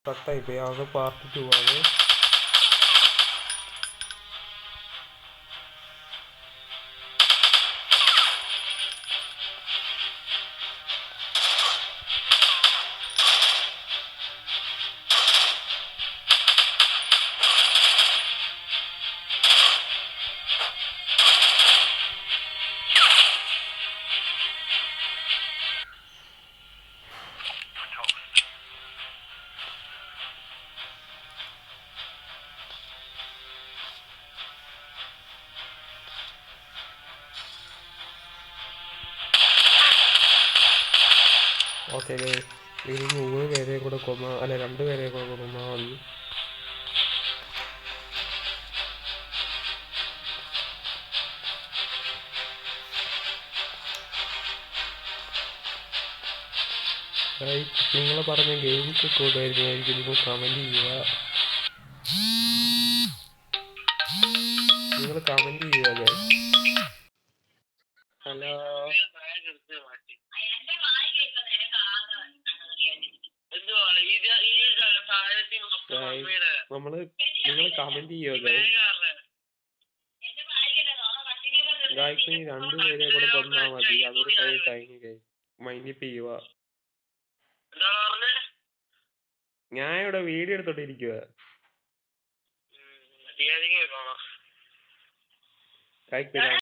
കട്ടായിപ്പോയി. അത് പാർട്ട് 2 ആണ്. ഓക്കെ ഇനി 3 പേരെ കൂടെ കൊന്നാൽ, അല്ല 2 പേരെ കൂടെ കൊന്നാൽ മതി. നിങ്ങൾ പറഞ്ഞ ഗെയിംസ് കൂട്ടുമായിരിക്കും. നിങ്ങൾ കമൻറ്റ് ചെയ്യുക. ഹലോ, നിങ്ങൾ കമൻറ്റ് ചെയ്യുക. ഗായ്സ് 2 പേരെ കൂടെ കൊന്നാൽ മതി. അതൊരു കഴിഞ്ഞ് മൈൻഡിപ്പ് ചെയ്യുക. ഞാൻ ഇവിടെ വീഡിയോ എടുത്തോണ്ടിരിക്കുക.